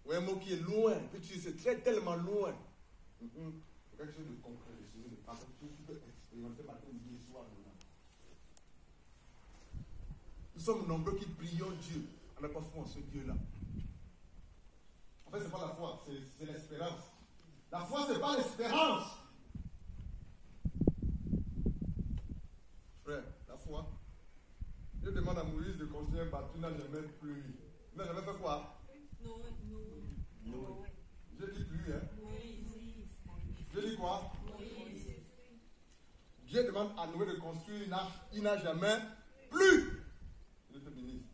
ou un mot qui est loin, que tu sais très tellement loin. C'est quelque chose de concret, de sujet de parole. Tu peux expérimenter matin, midi et soir. Nous sommes nombreux qui prions Dieu en apostolant en ce Dieu-là. En fait, ce n'est pas la foi, c'est l'espérance. La foi, ce n'est pas l'espérance. Frère, la foi. Dieu demande à Moïse de construire un bateau, il n'a jamais plu. Il n'a jamais fait quoi? Non. Je dis plus, hein? Je dis quoi? Dieu demande à Noé de construire, il n'a jamais plu. Je te bénisse.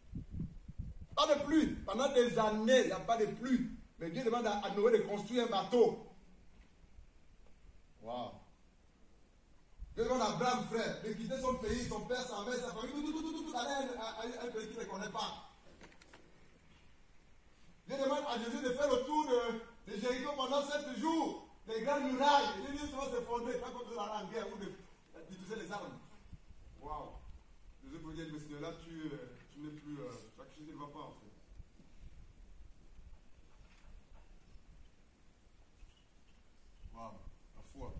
Pas de pluie. Pendant des années, il n'y a pas de pluie. Mais Dieu demande à Noé de construire un bateau. Waouh. Dieu demande à Abraham, frère, de quitter son pays, son père, sa mère, sa famille, tout, aller à un pays qu'il ne connaît pas. Dieu demande à Jésus de faire le tour de Jéricho pendant 7 jours. Les grandes murailles. Il dit souvent s'effondrer, pas comme ça en guerre ou d'utiliser les armes. Waouh. Jésus peut dire, mais ce là, tu n'es plus. Chaque chose ne va pas en fait. Waouh. La foi.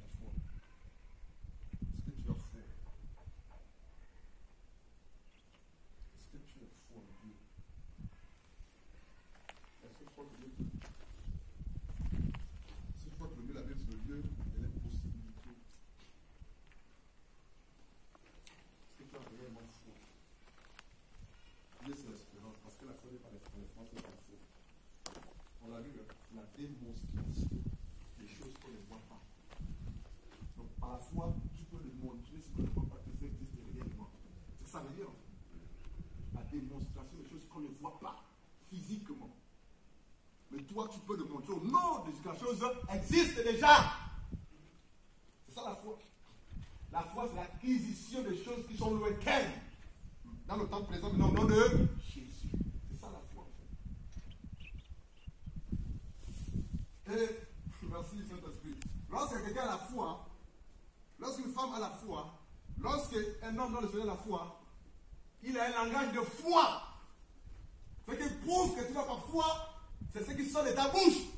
La foi. Est-ce que tu as foi? Est-ce que tu as foi en Dieu? Est-ce que tu crois que Dieu peut? Si tu crois que le Dieu, la Bible, c'est le Dieu de l'impossibilité. Est-ce que tu as réellement foi? Dieu, c'est l'espérance. Parce que la foi n'est pas l'espérance, c'est la foi. On l'a vu, la démonstration des choses qu'on ne voit pas. Donc, par la foi, tu peux le montrer ce qu'on ne voit pas, que ça existe réellement. C'est ça veut dire. La démonstration des choses qu'on ne voit pas physiquement. Mais toi, tu peux le montrer au nom de Jésus. La chose existe déjà. C'est ça la foi. La foi, c'est l'acquisition des choses qui sont lointaines. Dans le temps présent, mais au nom de Jésus. C'est ça la foi. Et, merci Saint-Esprit. Lorsque quelqu'un a la foi, lorsqu'une femme a la foi, lorsqu'un homme dans le Seigneur a la foi, il a un langage de foi. Ce qui prouve que tu n'as pas foi, c'est ce qui sort de ta bouche.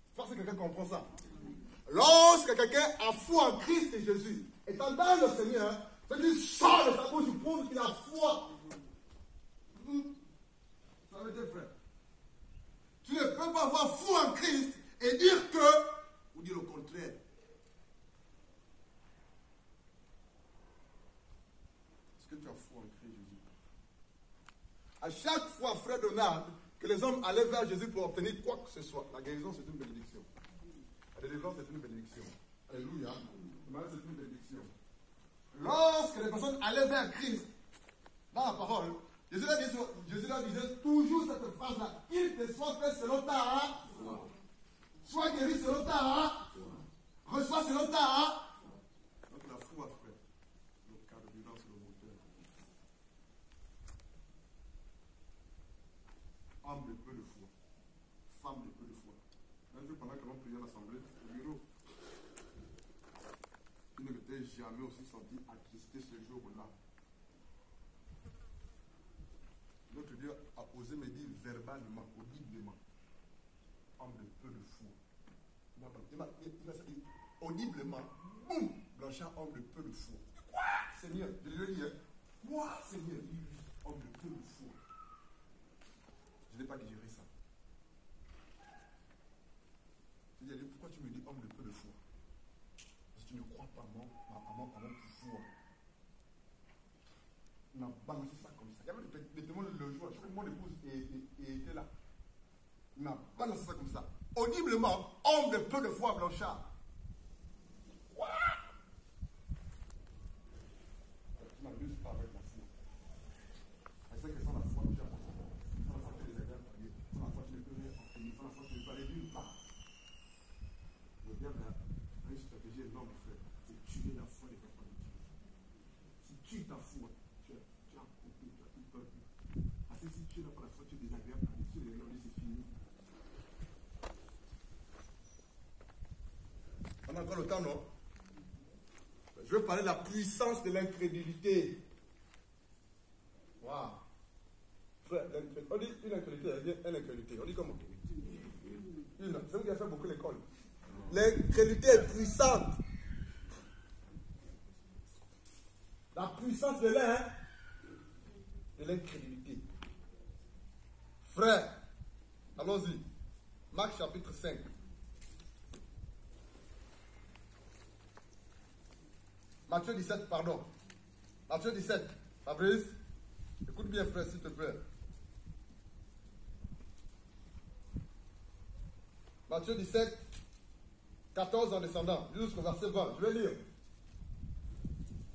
Je pense que quelqu'un comprend ça. Lorsque quelqu'un a foi en Christ et Jésus, étant dans le Seigneur, ce qui sort de sa bouche prouve qu'il a foi. Ça veut dire, frère. Tu ne peux pas avoir foi en Christ et dire que, ou dire le contraire. Est-ce que tu as foi en Christ Jésus? À chaque fois, frère Donald, que les hommes allaient vers Jésus pour obtenir quoi que ce soit, la guérison c'est une bénédiction. La délivrance c'est une bénédiction. Alléluia. Le mariage c'est une bénédiction. Lorsque les personnes allaient vers Christ, dans la parole, Jésus leur disait toujours cette phrase-là. Qu'il te soit fait selon ta foi. Sois guéri selon ta foi. Reçois selon ta foi. Donc la foi, frère, le carburant, c'est le moteur. Homme de peu de foi. Femme de peu de foi. Un jour, pendant que l'on priait à l'assemblée, au bureau, il ne m'était jamais aussi senti attristé ce jour-là. L'autre Dieu a osé me dire verbalement, audiblement, homme de peu de foi. Il m'a dit audiblement, boum, Blanchard, homme de peu de foi. Quoi, Seigneur? Je lui ai dit, quoi, Seigneur? Oui, homme de peu de foi. Je n'ai pas digéré ça. Je lui ai dit, pourquoi tu me dis homme de peu de foi? Parce que tu ne crois pas à mon pouvoir. Il m'a balancé ça comme ça. Il y avait des témoins le jour. Je crois que mon épouse était là. Il m'a balancé ça comme ça. Audiblement, homme de peu de foi, Blanchard. Quoi? Tu m'abuses pas avec la foi. Je sais que sans la foi, tu as pas. Sans la foi, tu es désagréable à Dieu. Sans la foi, tu ne peux rien obtenir. Sans la foi, tu ne peux aller nulle part. Le diable a une stratégie énorme, frère. C'est tuer la foi des personnes de Dieu. Si tu tues ta foi, tu as coupé, tu as tout perdu. Parce que si tu n'as pas la foi, tu es désagréable à Dieu. Tu es désagréable, c'est fini. On a encore le temps, non? Je veux parler de la puissance de l'incrédulité. On dit une incrédulité, une incrédulité. On dit comment? Une. C'est vous qui avez fait beaucoup l'école. L'incrédulité est puissante. La puissance de l'incrédulité. Frère, allons-y. Marc chapitre 5. Matthieu 17, pardon. Matthieu 17. Fabrice, écoute bien, frère, s'il te plaît. Matthieu 17, 14 en descendant, jusqu'au verset 20. Je vais lire.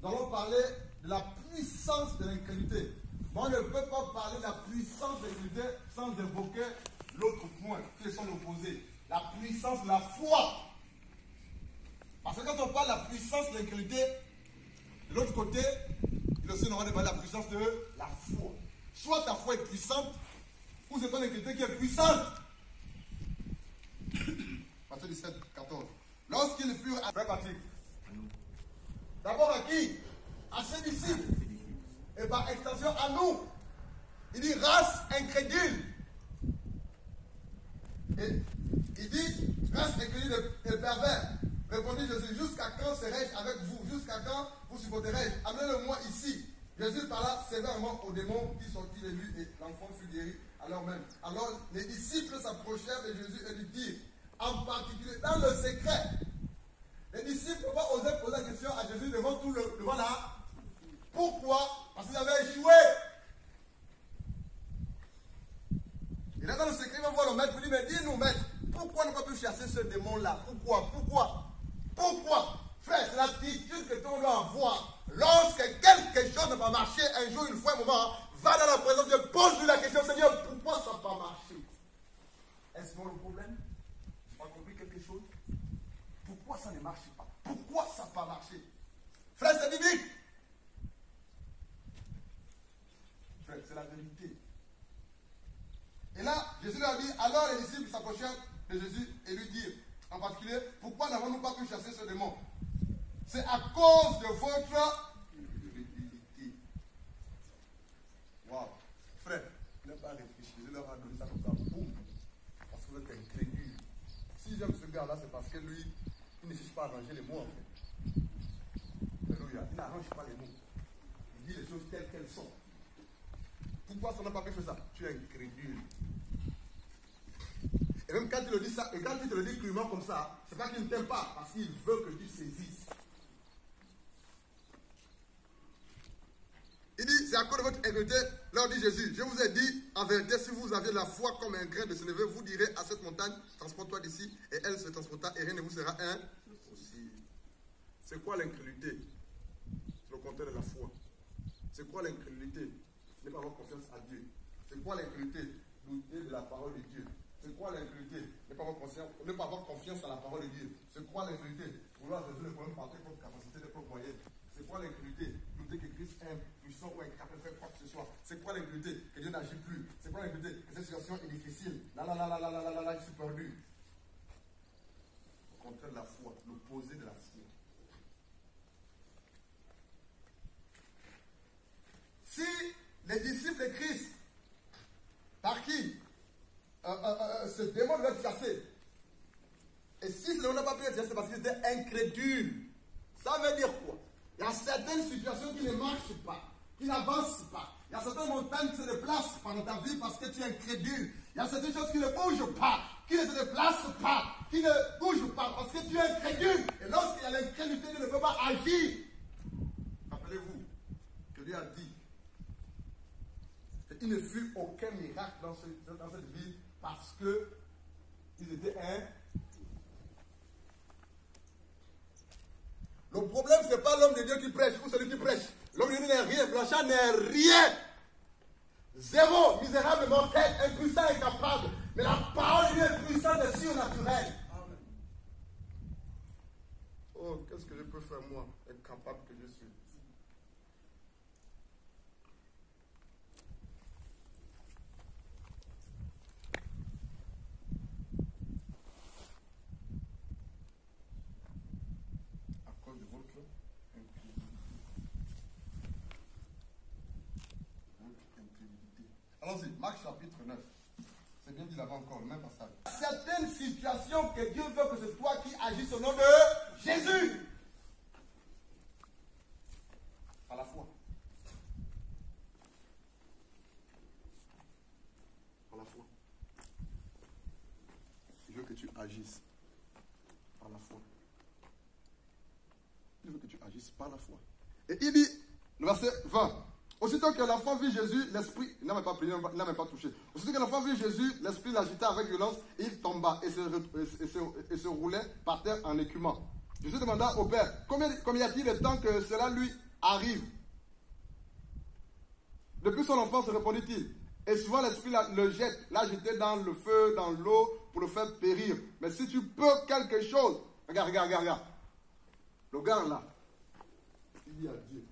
Nous allons parler de la puissance de l'incrédulité. Moi, je ne peux pas parler de la puissance de l'incrédulité sans évoquer l'autre point, qui est son opposé. La puissance de la foi. Parce que quand on parle de la puissance de l'incrédulité, de l'autre côté, il aussi on aura parler de la puissance de la foi. Soit ta foi est puissante, ou c'est ton incrédulité qui est puissante. Matthieu 17, 14. Lorsqu'ils furent à Frère Patrick, d'abord à qui? À ses disciples. Et par extension à nous. Il dit race incrédule. Et il dit race incrédule et pervers. Répondit Jésus, jusqu'à quand serai-je avec vous? Jusqu'à quand vous supporterai-je? Amenez-le-moi ici. Jésus parla sévèrement aux démons qui sortit de lui et l'enfant fut guéri alors même. Alors les disciples s'approchèrent de Jésus et lui dirent, en particulier dans le secret, les disciples n'ont pas osé poser la question à Jésus devant là. Pourquoi? Parce qu'ils avaient échoué. Il est dans le secret, il va voir le maître, il dit, mais dis-nous maître, pourquoi on n'a pas pu chasser ce démon-là? Pourquoi? Frère, c'est l'attitude que on doit avoir. Lorsque quelque chose n'a pas marché, un jour, une fois, un moment, va dans la présence de Dieu, pose-lui la question, Seigneur, pourquoi ça n'a pas marché? Est-ce mon le problème? Tu as compris quelque chose? Pourquoi ça ne marche pas? Pourquoi ça n'a pas marché? Frère, c'est biblique. Frère, c'est la vérité. Et là, Jésus leur dit, alors les disciples s'approchèrent de Jésus et lui dirent, en particulier, pourquoi n'avons-nous pas pu chasser ce démon? C'est à cause de votre incrédulité. Waouh. Frère, ne pas réfléchir. Jésus leur a donné ça comme ça. Boum. Parce que vous êtes incrédule. Si j'aime ce gars-là, c'est parce que lui, il ne cherche pas à arranger les mots en fait. Alléluia. Il n'arrange pas les mots. Il dit les choses telles qu'elles sont. Pourquoi ça n'a pas pu faire ça? Tu es incrédule. Et même quand il le dit ça, et quand il te le dit crûment comme ça, c'est pas qu'il ne t'aime pas, parce qu'il veut que tu saisisses. Il dit, c'est à cause de votre incrédulité, leur dit Jésus, je vous ai dit, en vérité, si vous aviez la foi comme un grain de sénévé, vous direz à cette montagne, transporte-toi d'ici, et elle se transporta, et rien ne vous sera impossible. C'est quoi l'incrédulité? C'est le contraire de la foi. C'est quoi l'incrédulité? Ne pas avoir confiance à Dieu. C'est quoi l'incrédulité? Douter de la parole de Dieu. C'est quoi l'incrédulité? Ne pas avoir confiance à la parole de Dieu. C'est quoi l'incrédulité? Vouloir résoudre le problème par tes propres capacités, tes propres moyens. C'est quoi l'incrédulité? Douter que Christ est puissant ou incapable de faire quoi que ce soit. C'est quoi l'incrédulité? Que Dieu n'agit plus. C'est quoi l'incrédulité? Que cette situation est difficile. Là, je suis perdu. Au contraire de la foi, l'opposé de la foi. Si les disciples de Christ, par qui ce démon devait être chassé, et si ce démon n'a pas pu être chassé parce qu'il était incrédule, ça veut dire quoi? Il y a certaines situations qui ne marchent pas, qui n'avancent pas. Il y a certaines montagnes qui se déplacent pendant ta vie parce que tu es incrédule. Il y a certaines choses qui ne bougent pas, qui ne se déplacent pas, qui ne bougent pas parce que tu es incrédule. Et lorsqu'il y a l'incrédulité, tu ne peux pas agir. Rappelez-vous que Dieu a dit, il ne fut aucun miracle dans cette ville parce que ils étaient Le problème, ce n'est pas l'homme de Dieu qui prêche ou celui qui prêche. L'homme de Dieu n'est rien. Blanchard n'est rien. Zéro, misérable, mortel, impuissant, incapable. Mais la parole de Dieu est puissante et surnaturelle. Amen. Oh, qu'est-ce que je peux faire moi, incapable que je suis? Allons-y, Marc chapitre 9. C'est bien dit là-bas encore, le même passage. Certaines situations que Dieu veut que c'est toi qui agis au nom de Jésus. Par la foi. Par la foi. Il veut que tu agisses par la foi. Il veut que tu agisses par la foi. Et il dit, le verset 20, aussitôt que l'enfant vit Jésus, l'esprit, il n'a même pas prié, il n'a même pas touché. Aussitôt que l'enfant vit Jésus, l'esprit l'agita avec violence, et il tomba et se roulait par terre en écumant. Jésus demanda au Père, combien y a-t-il de temps que cela lui arrive? Depuis son enfance, répondit-il. Et souvent l'esprit le jette, l'a jeté dans le feu, dans l'eau, pour le faire périr. Mais si tu peux quelque chose, regarde. Le gars là, il dit à Dieu,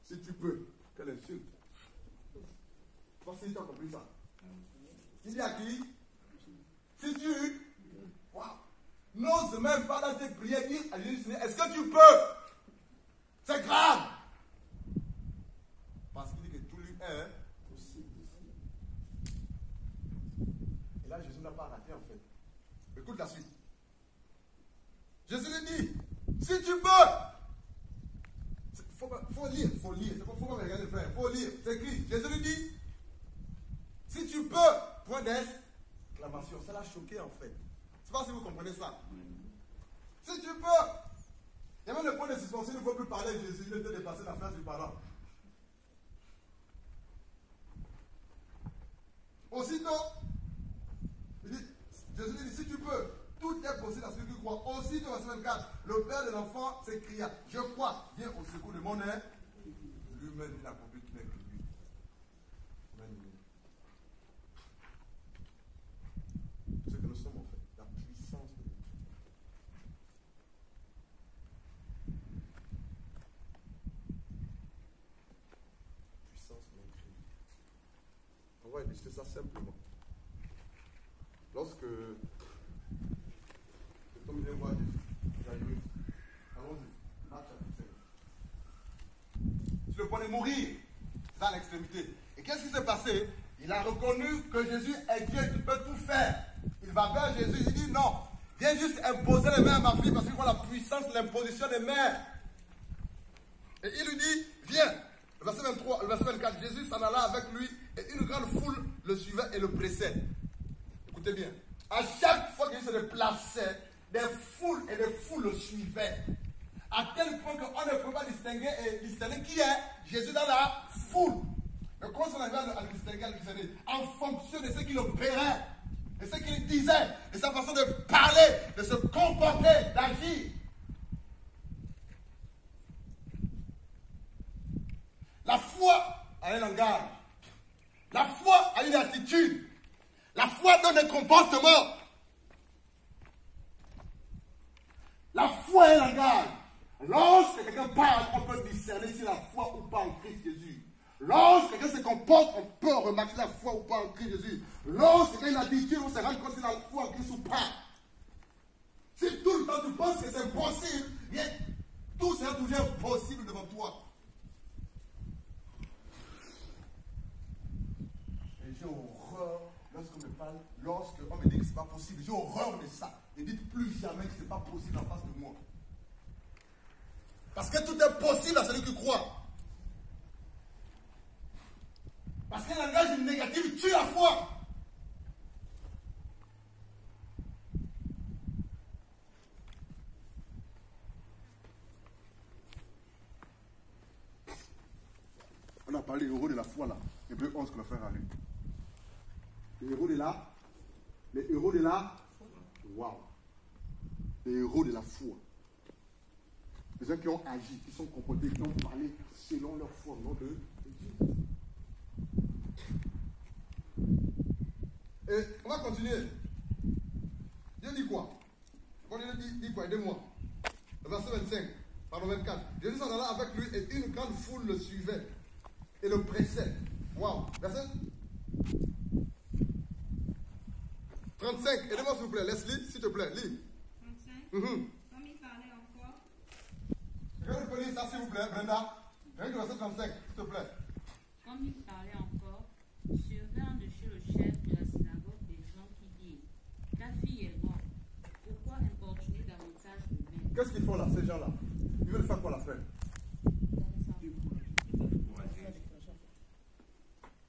si tu peux, quelle insulte. Je ne sais pas si tu as compris ça. Il dit à qui? Si tu, wow, n'ose même pas dans tes prières dire à Jésus, est-ce que tu peux? C'est grave. Parce qu'il dit que tout lui est possible. Et là, Jésus n'a pas raté en fait. Écoute la suite. Jésus lui dit, si tu peux, faut lire. C'est pas faut pas regarder le frère. Faut lire. C'est écrit. Jésus lui dit, si tu peux, point d'exclamation. Ça l'a choqué en fait. Je ne sais pas si vous comprenez ça. Si tu peux. Il y a même le point de suspension, il ne faut plus parler de Jésus. Il était dépassé la phrase du parent. Aussitôt, Jésus lui dit, si tu peux, tout est possible à celui qui croit. Aussitôt, verset 24, le père de l'enfant s'écria, je crois, viens au secours de mon aide. Lui-même, il a compris qu'il n'est que lui. C'est ce que nous sommes en fait, la puissance de Dieu. Puissance de Dieu. On va illustrer ça simplement. Lorsque comme il est moi, allons-y, Marc chapitre 5. Sur le point de mourir, c'est à l'extrémité. Et qu'est-ce qui s'est passé? Il a reconnu que Jésus est Dieu, il peut tout faire. Il va vers Jésus, il dit non, viens juste imposer les mains à ma fille parce qu'il voit la puissance de l'imposition des mains. Et il lui dit, viens. Le verset 23, le verset 24, Jésus s'en alla avec lui et une grande foule le suivait et le pressait. Écoutez bien, à chaque fois qu'il se déplaçait, des foules et des foules le suivaient. À tel point qu'on ne peut pas distinguer qui est Jésus dans la foule. Mais comment on arrive à le distinguer, en fonction de ce qu'il opérait, de ce qu'il disait, de sa façon de parler, de se comporter, d'agir. La foi a un langage. La foi a une attitude. La foi donne un comportement. La foi est un langage. Lorsque quelqu'un parle, on peut discerner si la foi ou pas en Christ Jésus. Lorsque quelqu'un se comporte, on peut remarquer la foi ou pas en Christ Jésus. Lorsque quelqu'un a une attitude, on se rend compte si la foi en Christ ou pas. Si tout le temps tu penses que c'est possible, bien, tout sera toujours impossible devant toi. Et j'ai horreur lorsqu'on me parle, lorsqu'on me dit que ce n'est pas possible. J'ai horreur de ça. Ne dites plus jamais que ce n'est pas possible en face de moi. Parce que tout est possible à celui qui croit. Parce qu'un langage négatif tue la foi. On a parlé du héros de la foi là. Hébreu 11 que le frère a lu. Les héros de la. Les héros de la. Waouh. Les héros de la foi. Les gens qui ont agi, qui sont comportés, qui ont parlé selon leur foi, au nom de Dieu. Et on va continuer. Dieu dit quoi? Dieu dit quoi? Aidez-moi. Le verset 25, pardon 24. Jésus s'en alla avec lui et une grande foule le suivait et le pressait. Waouh. Verset 35. Aidez-moi s'il vous plaît. Laisse-le, s'il te plaît. Lis. 35. Comme il parlait encore. Je vais lire ça s'il vous plaît, Brenda. Verset 35, s'il te plaît. Comme il parlait encore, survint de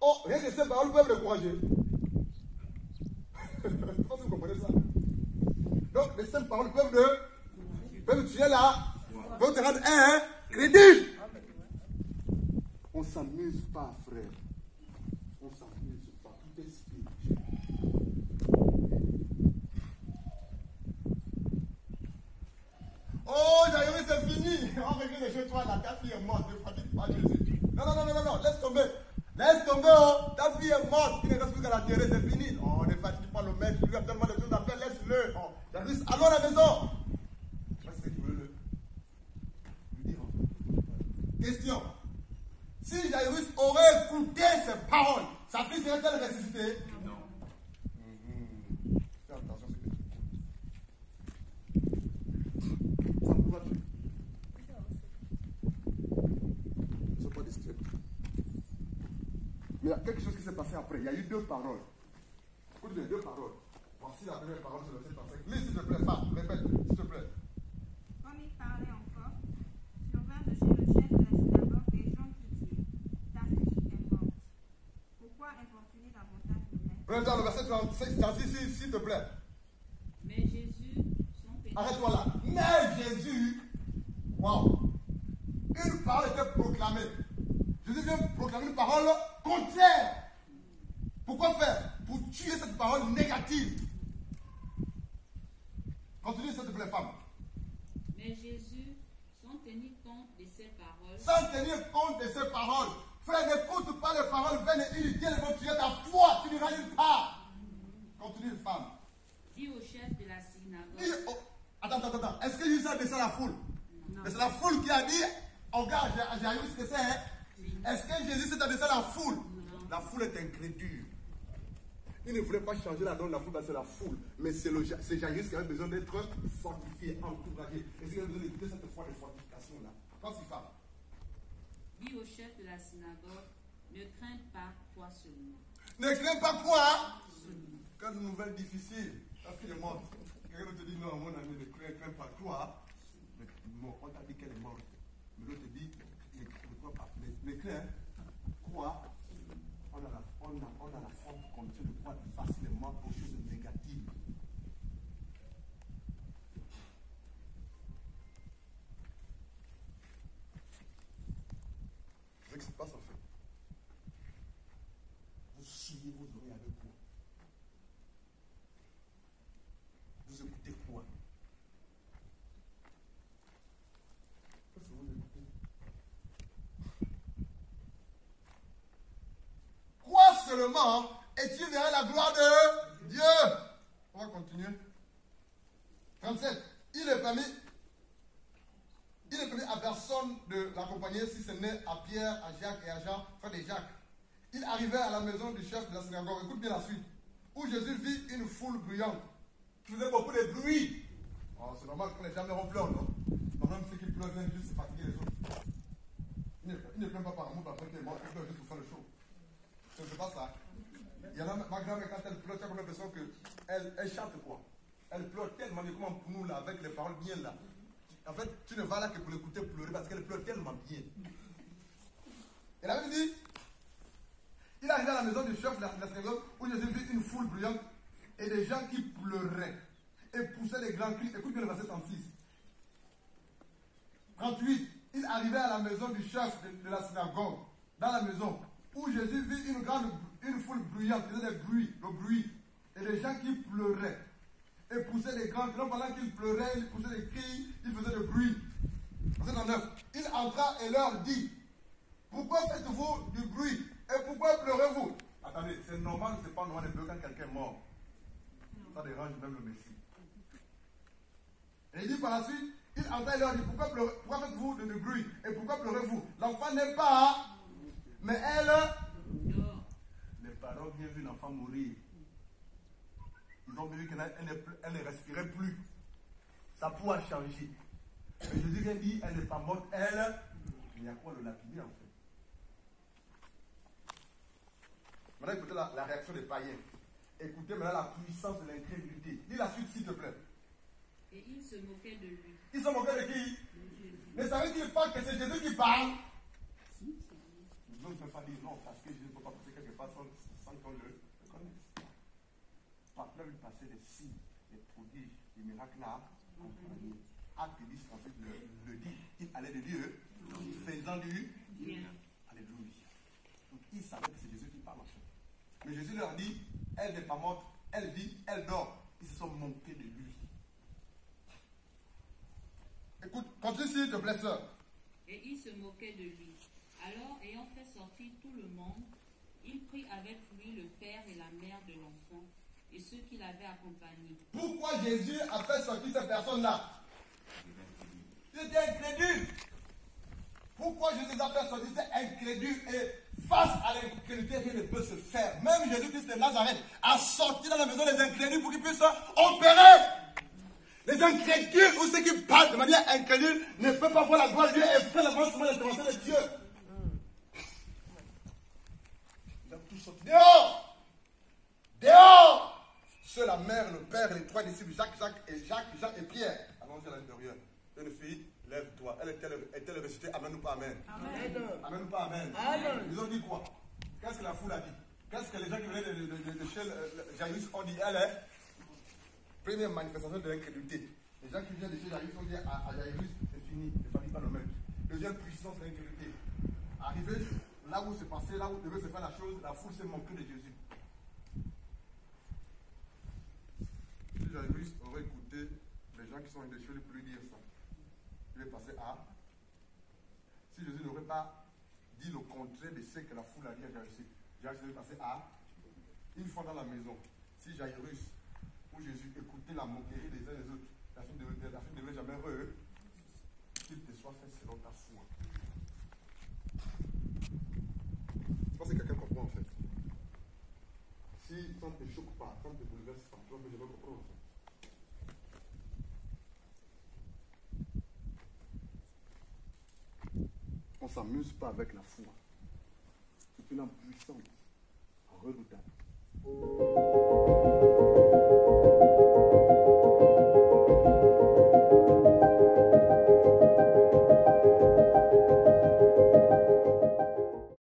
Oh, rien que ces paroles peuvent l'encourager. Je ne sais pas si vous comprenez ça. Donc, les simples paroles peuvent tuer là, peuvent te rendre crédible. On ne s'amuse pas, frère. On ne s'amuse pas. Tout est spirituel. Oh, Jaïrus, c'est fini. On regrette chez toi, là, ta fille est morte. Ne fatigue pas Jésus. Non, laisse tomber. Laisse tomber, oh. Ta fille est morte. Il ne reste plus qu'à la terre, c'est fini. Oh, ne fatigue pas le maître. Il lui a tellement de choses à faire, laisse-le. Oh, Jaïrus, allons à la maison. Qu'est-ce que tu veux lui dire? Question. Si Jaïrus aurait écouté ces paroles, sa fille serait-elle ressuscitée? Non. Fais attention à ce que tu écoutes. Ça me voit tu. Ne sois pas distrait. Mais il y a quelque chose qui s'est passé après. Il y a eu deux paroles. Écoute bien, deux paroles. Voici la première parole sur le verset 35. Lis s'il te plaît, femme, répète, s'il te plaît. Comme il parlait encore, survinrent de chez le chef de la synagogue des gens qui dirent, ta fille est morte. Pourquoi importuner davantage le maître? Prenez le verset 36, s'il te plaît. Mais Jésus, son péché. Arrête-toi là. Mais Jésus, wow, une parole était proclamée. Jésus vient proclamer une parole contraire. Pourquoi faire? Pour tuer cette parole négative. Continue, s'il te plaît, femme. Mais Jésus, sans tenir compte de ces paroles, Sans tenir compte de ces paroles. Frère, n'écoute pas les paroles vaines et inutiles, elles vont tuer ta foi. Tu n'iras nulle part. Continue, femme. dit au chef de la synagogue. Attends. Est-ce que Jésus a dit ça à la foule? Non. C'est la foule qui a dit, oh gars, j'ai vu ce que c'est. Hein? Est-ce que Jésus s'est adressé à la foule? Non. La foule est incrédule. Il ne voulait pas changer la donne de la foule, c'est la foule. Mais c'est Jairus qui avait besoin d'être fortifié, encouragé. Et c'est qu'il a besoin d'écouter cette foi de fortification-là. Qu'est-ce femme? Dit au chef de la synagogue, ne crains pas, toi seulement. Ne crains pas quoi? Quelle nouvelle difficile. Ta fille est morte. Quelqu'un te dit non, mon ami, ne crains pas toi. Mais bon, on t'a dit qu'elle est morte. Mais l'autre te dit, ne crois pas. Ne crains quoi? On a la forte condition de croire facilement aux choses négatives. C'est ce qui se passe en fait. Vous souillez vos oreilles avec quoi? Vous écoutez quoi? Qu'est-ce que vous écoutez? Crois seulement et tu verras la gloire de Dieu. On va continuer. 37. Il est permis à personne de l'accompagner si ce n'est à Pierre, à Jacques et à Jean, frère de Jacques. Il arrivait à la maison du chef de la synagogue. Écoute bien la suite. Où Jésus vit une foule bruyante qui faisait beaucoup de bruit. Oh, c'est normal qu'on n'ait jamais pleure, non? Normalement, ceux qui pleurent viennent juste fatiguer les autres. Il ne pleure pas par amour, après qu'il est mort, il pleure juste pour faire le show. C'est pas ça. Il y en a, ma grand-mère, quand elle pleure, tu as comme l'impression qu'elle chante quoi? Elle pleure tellement bien comme pour nous là, avec les paroles bien là. En fait, tu ne vas là que pour l'écouter pleurer parce qu'elle pleure tellement bien. Et la Bible dit, il arrivait à la maison du chef de la synagogue où Jésus vit une foule bruyante et des gens qui pleuraient et poussaient des grands cris. Écoute bien le verset 36. 38. Il arrivait à la maison du chef de la synagogue, dans la maison, où Jésus vit une foule bruyante, qui faisait le bruit, et des gens qui pleuraient et poussaient des grands cris. Donc pendant qu'ils pleuraient, ils poussaient des cris, ils faisaient du bruit. Verset 39. Il entra et leur dit, pourquoi faites-vous du bruit et pourquoi pleurez-vous? Attendez, c'est normal ou c'est pas normal de pleurer quand quelqu'un est mort? Ça dérange même le Messie. Et il dit par la suite, il entra et leur dit, pourquoi faites-vous du bruit et pourquoi pleurez-vous? L'enfant n'est pas, mais elle, les parents ont bien vu l'enfant mourir. Ils ont vu qu'elle ne respirait plus. Sa peau a changé. Et Jésus vient dire, elle n'est pas morte, elle, il y a quoi le lapider en fait? Maintenant écoutez la réaction des païens. Écoutez maintenant la puissance de l'incrédulité. Dis la suite s'il te plaît. Et ils se moquaient de lui. Ils se moquaient de qui? De Jésus. Mais savez-vous pas que c'est Jésus qui parle? Vous ne peut pas dire non, parce que Jésus ne peut pas passer quelque part sans qu'on le connaisse. Parfois, il passait des signes, des prodiges, des miracles là, accompagnés. Acte 10, ensuite le dit. Il allait de Dieu, faisant du bien. Alléluia. Donc, il savait que c'est Jésus qui parle en fait. Mais Jésus leur dit, elle n'est pas morte, elle vit, elle dort. Ils se sont moqués de lui. Écoute, continue s'il te plaît, sœur. Et il se moquait de lui. Alors, ayant fait sortir tout le monde, il prit avec lui le père et la mère de l'enfant et ceux qui l'avaient accompagné. Pourquoi Jésus a fait sortir ces personnes-là? Il était incrédule. Pourquoi Jésus a fait sortir? Il était incrédule. Et face à l'incrédulité, rien ne peut se faire. Même Jésus-Christ de Nazareth a sorti dans la maison des incrédules pour qu'ils puissent opérer. Les incrédules ou ceux qui parlent de manière incrédule ne peuvent pas voir la gloire de Dieu et faire l'avancement de l'intervention de Dieu. Ils ont tous sorti dehors. Dehors. Seule la mère, le père et les trois disciples, Jacques et Pierre, allons-y à l'intérieur. Une fille, lève-toi. Elle est-elle récitée? Amen ou pas amen? Amen. Amen ou pas amen? Amen. Ils ont dit quoi? Qu'est-ce que la foule a dit? Qu'est-ce que les gens qui venaient de chez Jairus ont dit? Elle est première manifestation de l'incrédulité. Les gens qui viennent de chez Jairus ont dit à Jairus, c'est fini, ne fallait pas le mettre. Deuxième puissance de l'incrédulité. Arrivé là où c'est passé, là où devait se faire la chose, la foule s'est moquée de Jésus. Si Jairus aurait écouté les gens qui sont indéchés pour lui dire ça, il est passé à. Si Jésus n'aurait pas dit le contraire de ce que la foule a dit à Jairus, Jairus est passé à. Une fois dans la maison, si Jairus ou Jésus écoutait la moquerie des uns des autres, la fille ne devait jamais heureux, qu'il te soit fait selon ta foi. Je pense que quelqu'un comprend en fait. Si ça ne te choque pas, ça ne te bouleverse pas, tu vas me comprendre en fait. On ne s'amuse pas avec la foi. C'est une âme puissante, redoutable.